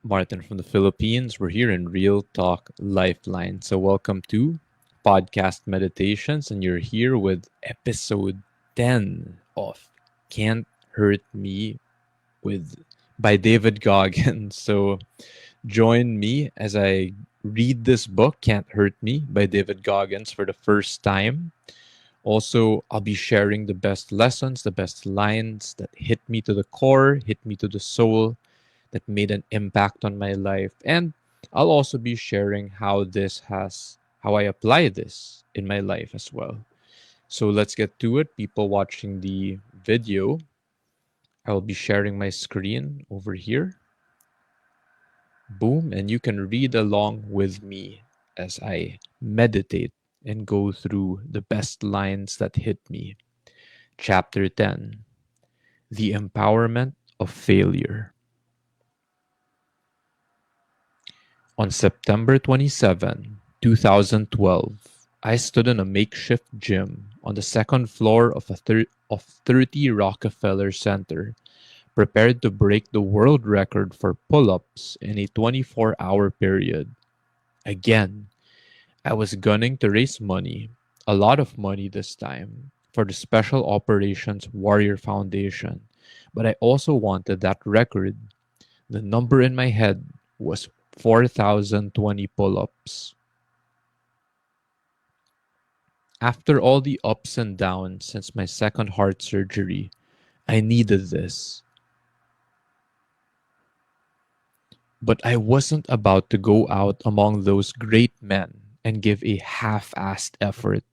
Martin from the Philippines. We're here in Real Talk Lifeline. So, welcome to Podcast Meditations, and you're here with episode 10 of Can't Hurt Me with by David Goggins. So, join me as I read this book, Can't Hurt Me by David Goggins, for the first time. Also, I'll be sharing the best lessons, the best lines that hit me to the core, hit me to the soul, that made an impact on my life. And I'll also be sharing how I apply this in my life as well. So let's get to it. People watching the video, I'll be sharing my screen over here. Boom. And you can read along with me as I meditate and go through the best lines that hit me. Chapter 10: The Empowerment of Failure. On September 27, 2012, I stood in a makeshift gym on the second floor of 30 Rockefeller Center, prepared to break the world record for pull-ups in a 24-hour period. Again, I was gunning to raise money, a lot of money this time, for the Special Operations Warrior Foundation, but I also wanted that record. The number in my head was 4,020 pull-ups. After all the ups and downs since my second heart surgery, I needed this. But I wasn't about to go out among those great men and give a half-assed effort.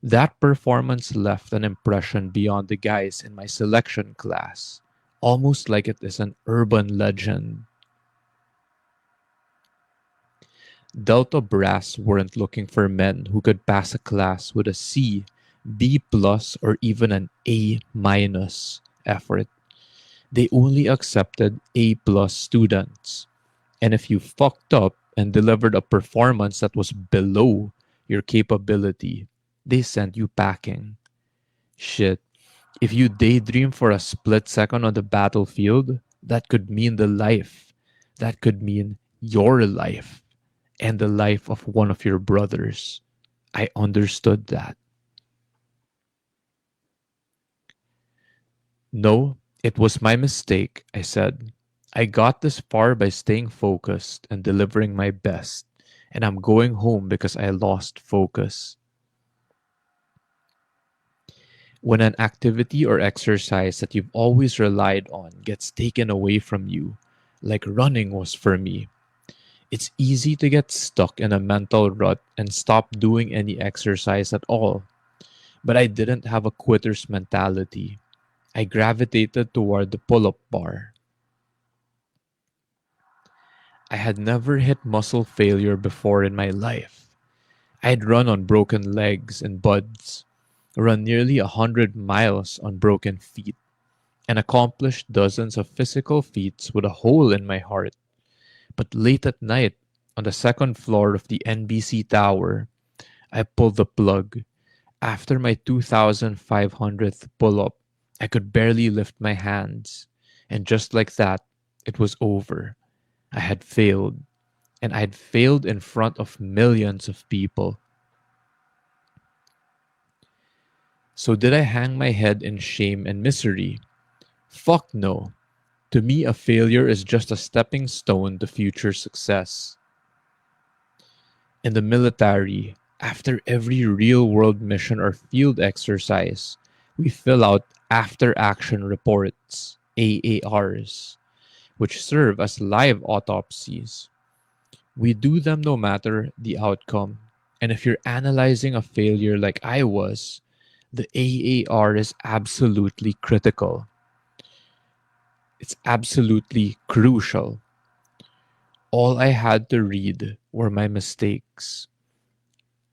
That performance left an impression beyond the guys in my selection class, almost like it is an urban legend. Delta Brass weren't looking for men who could pass a class with a C, B plus, or even an A minus effort. They only accepted A plus students. And if you fucked up and delivered a performance that was below your capability, they sent you packing. Shit, if you daydream for a split second on the battlefield, that could mean the life. That could mean your life and the life of one of your brothers. I understood that. No, it was my mistake, I said. I got this far by staying focused and delivering my best, and I'm going home because I lost focus. When an activity or exercise that you've always relied on gets taken away from you, like running was for me, it's easy to get stuck in a mental rut and stop doing any exercise at all. But I didn't have a quitter's mentality. I gravitated toward the pull up bar. I had never hit muscle failure before in my life. I'd run on broken legs and buds, run nearly 100 miles on broken feet, and accomplished dozens of physical feats with a hole in my heart. But late at night, on the second floor of the NBC tower, I pulled the plug. After my 2,500th pull up, I could barely lift my hands. And just like that, it was over. I had failed. And I'd failed in front of millions of people. So did I hang my head in shame and misery? Fuck no. To me, a failure is just a stepping stone to future success. In the military, after every real world mission or field exercise, we fill out after action reports, AARs, which serve as live autopsies. We do them no matter the outcome. And if you're analyzing a failure like I was, the AAR is absolutely critical. It's absolutely crucial. All I had to read were my mistakes,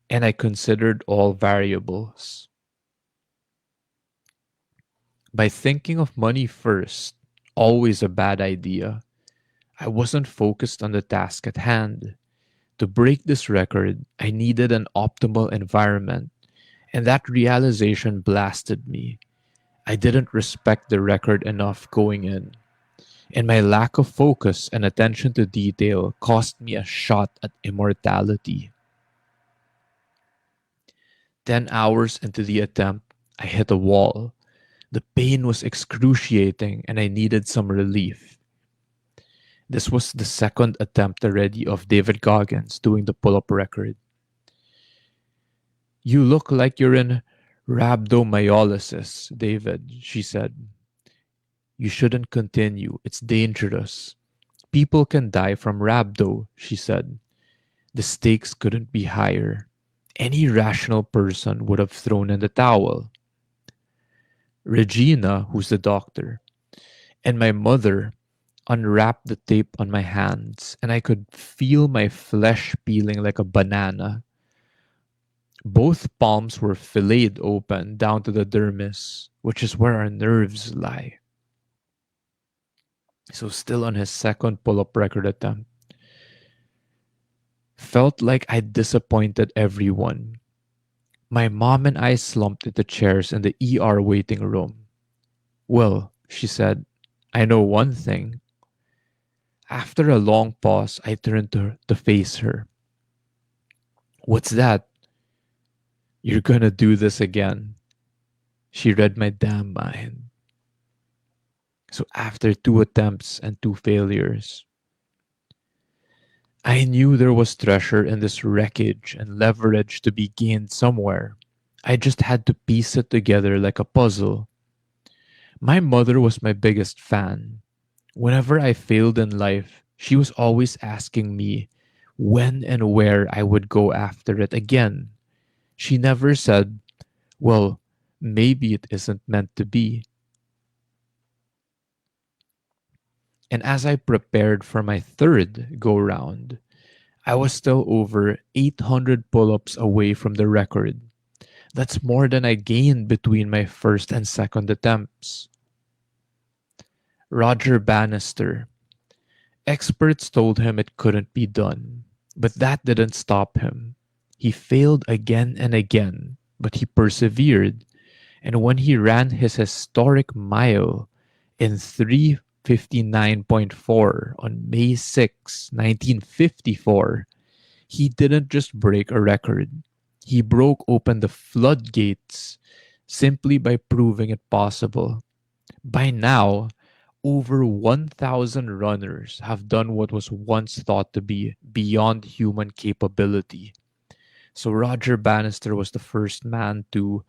and I considered all variables. By thinking of money first, always a bad idea, I wasn't focused on the task at hand. To break this record, I needed an optimal environment, and that realization blasted me. I didn't respect the record enough going in. And my lack of focus and attention to detail cost me a shot at immortality. 10 hours into the attempt, I hit a wall. The pain was excruciating and I needed some relief. This was the second attempt already of David Goggins doing the pull up record. You look like you're in rhabdomyolysis, David, she said. You shouldn't continue. It's dangerous. People can die from rhabdo, she said. The stakes couldn't be higher. Any rational person would have thrown in the towel. Regina, who's the doctor, and my mother unwrapped the tape on my hands, and I could feel my flesh peeling like a banana. Both palms were filleted open down to the dermis, which is where our nerves lie. So, still on his second pull up record attempt, felt like I'd disappointed everyone. My mom and I slumped into chairs in the ER waiting room. Well, she said, I know one thing. After a long pause, I turned to her to face her. What's that? You're gonna do this again. She read my damn mind. So after two attempts and two failures, I knew there was treasure in this wreckage and leverage to be gained somewhere. I just had to piece it together like a puzzle. My mother was my biggest fan. Whenever I failed in life, she was always asking me when and where I would go after it again. She never said, well, maybe it isn't meant to be. And as I prepared for my third go round, I was still over 800 pull ups away from the record. That's more than I gained between my first and second attempts. Roger Bannister. Experts told him it couldn't be done, but that didn't stop him. He failed again and again, but he persevered. And when he ran his historic mile in 3:59.4 on May 6, 1954, he didn't just break a record. He broke open the floodgates simply by proving it possible. By now, over 1,000 runners have done what was once thought to be beyond human capability. So Roger Bannister was the first man to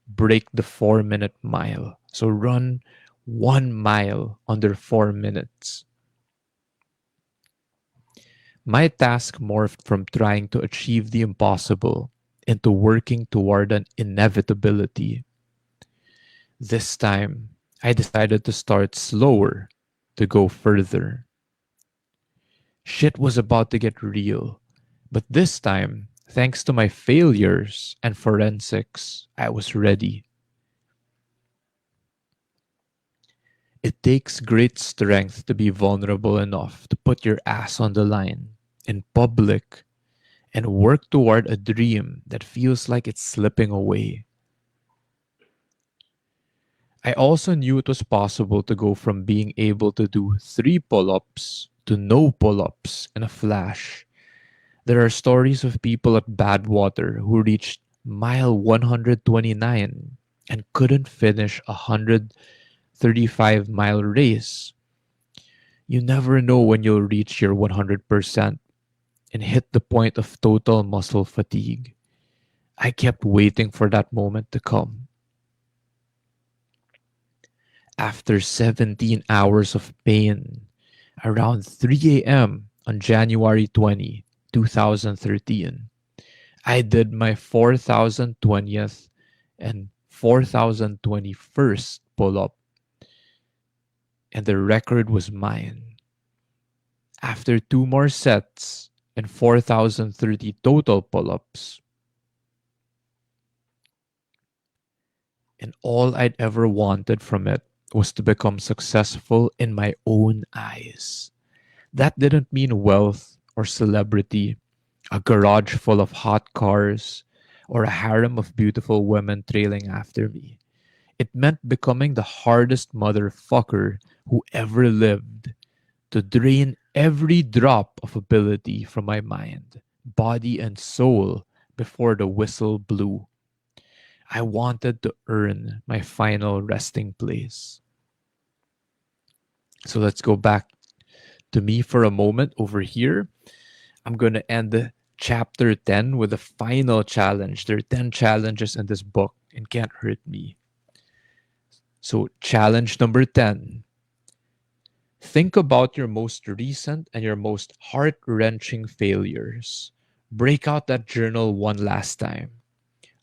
break the 4 minute mile. So run 1 mile under 4 minutes. My task morphed from trying to achieve the impossible into working toward an inevitability. This time, I decided to start slower to go further. Shit was about to get real, but this time, thanks to my failures and forensics, I was ready. It takes great strength to be vulnerable enough to put your ass on the line in public and work toward a dream that feels like it's slipping away. I also knew it was possible to go from being able to do 3 pull ups to no pull ups in a flash. There are stories of people at Badwater who reached mile 129 and couldn't finish a 135-mile race. You never know when you'll reach your 100% and hit the point of total muscle fatigue. I kept waiting for that moment to come. After 17 hours of pain, around 3 a.m. on January 20, 2013, I did my 4,020th and 4,021st pull up, and the record was mine. After 2 more sets and 4,030 total pull ups, and all I'd ever wanted from it was to become successful in my own eyes. That didn't mean wealth or celebrity, a garage full of hot cars, or a harem of beautiful women trailing after me. It meant becoming the hardest motherfucker who ever lived, to drain every drop of ability from my mind, body, and soul before the whistle blew. I wanted to earn my final resting place. So let's go back to me for a moment over here. I'm going to end chapter 10 with a final challenge. There are 10 challenges in this book and can't hurt me. So, challenge number 10: think about your most recent and your most heart wrenching failures. Break out that journal one last time.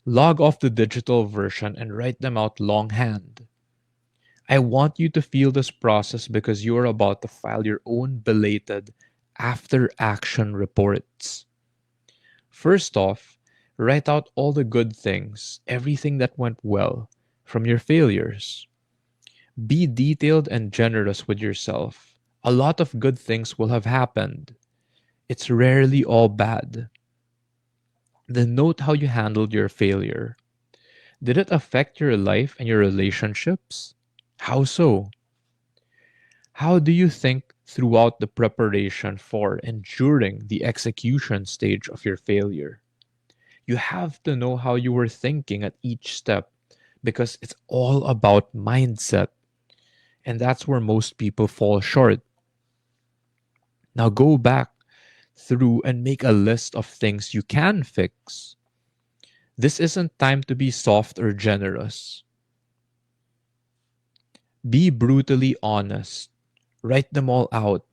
Log off the digital version and write them out longhand. I want you to feel this process because you are about to file your own belated after action reports. First off, write out all the good things, everything that went well from your failures. Be detailed and generous with yourself. A lot of good things will have happened. It's rarely all bad. Then note how you handled your failure. Did it affect your life and your relationships? How so? How do you think throughout the preparation for and during the execution stage of your failure? You have to know how you were thinking at each step because it's all about mindset. And that's where most people fall short. Now go back through and make a list of things you can fix. This isn't time to be soft or generous. Be brutally honest. Write them all out.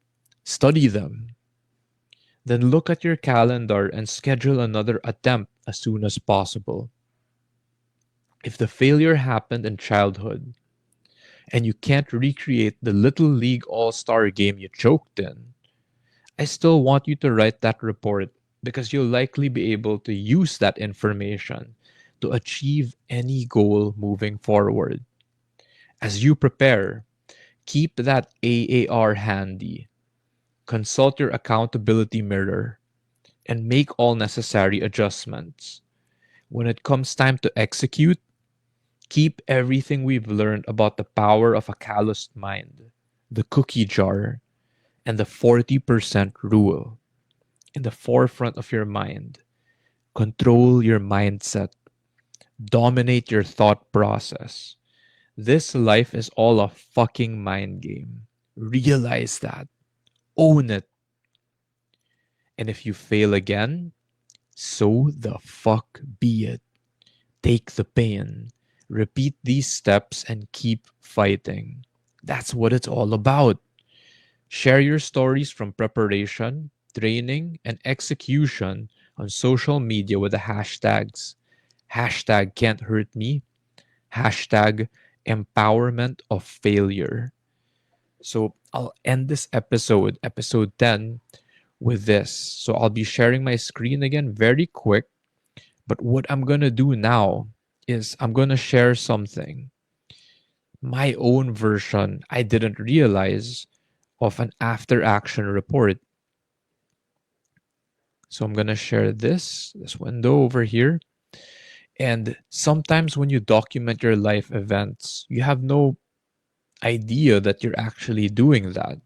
Study them. Then look at your calendar and schedule another attempt as soon as possible. If the failure happened in childhood and you can't recreate the Little League All Star game you choked in, I still want you to write that report because you'll likely be able to use that information to achieve any goal moving forward. As you prepare, keep that AAR handy, consult your accountability mirror, and make all necessary adjustments. When it comes time to execute, keep everything we've learned about the power of a calloused mind, the cookie jar, and the 40% rule in the forefront of your mind. Control your mindset, dominate your thought process. This life is all a fucking mind game. Realize that. Own it. And if you fail again, so the fuck be it. Take the pain. Repeat these steps and keep fighting. That's what it's all about. Share your stories from preparation, training, and execution on social media with the hashtags hashtag can't hurt me, hashtag empowerment of failure. So I'll end this episode, episode 10, with this. So I'll be sharing my screen again very quick. But what I'm going to do now is I'm going to share something, my own version I didn't realize of an after action report. So I'm going to share this window over here. And sometimes when you document your life events, you have no idea that you're actually doing that.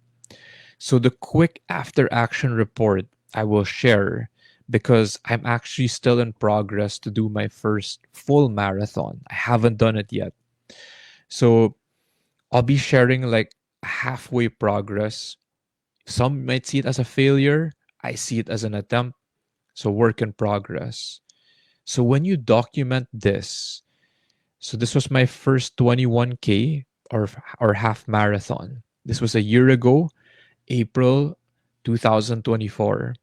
So the quick after action report I will share because I'm actually still in progress to do my first full marathon. I haven't done it yet. So I'll be sharing like halfway progress. Some might see it as a failure. I see it as an attempt. So work in progress. So when you document this, so this was my first 21K or half marathon. This was a year ago, April 2024.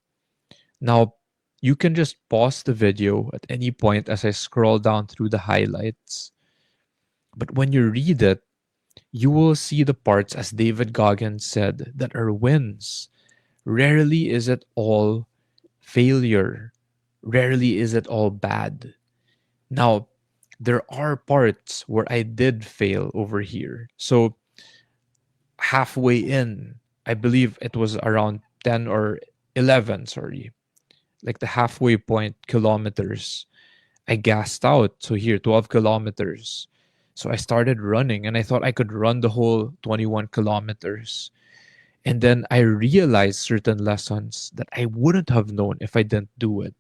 Now, you can just pause the video at any point as I scroll down through the highlights. But when you read it, you will see the parts, as David Goggins said, that are wins. Rarely is it all failure. Rarely is it all bad. Now, there are parts where I did fail over here. So, halfway in, I believe it was around 10 or 11, sorry, like the halfway point kilometers, I gassed out. So, here, 12 kilometers. So I started running and I thought I could run the whole 21 kilometers. And then I realized certain lessons that I wouldn't have known if I didn't do it.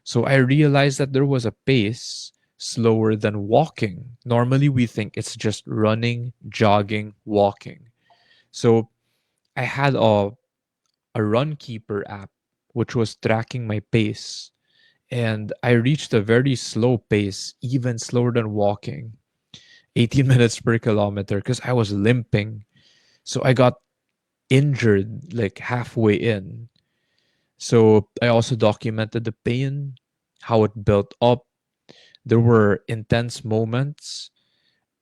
So I realized that there was a pace slower than walking. Normally, we think it's just running, jogging, walking. So I had a run keeper app, which was tracking my pace. And I reached a very slow pace, even slower than walking, 18 minutes per kilometer, because I was limping. So I got injured like halfway in. So I also documented the pain, how it built up. There were intense moments,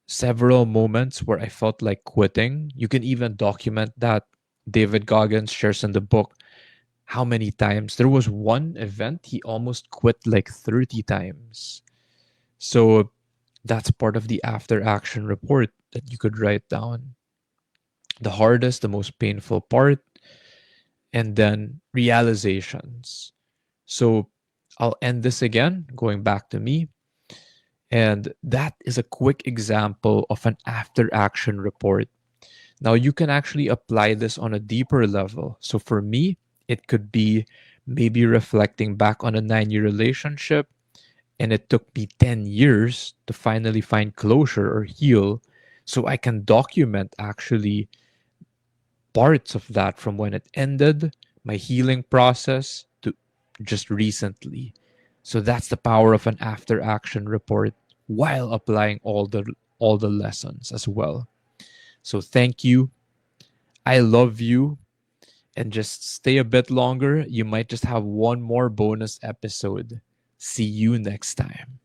several moments where I felt like quitting. You can even document that. David Goggins shares in the book how many times. There was one event he almost quit like 30 times. So that's part of the after action report that you could write down. The hardest, the most painful part, and then realizations. So I'll end this again, going back to me. And that is a quick example of an after action report. Now, you can actually apply this on a deeper level. So, for me, it could be maybe reflecting back on a 9 year relationship, and it took me 10 years to finally find closure or heal. So, I can document actually parts of that from when it ended, my healing process, to just recently. So that's the power of an after action report while applying all the lessons as well. So thank you. I love you, and just stay a bit longer. You might just have one more bonus episode. See you next time.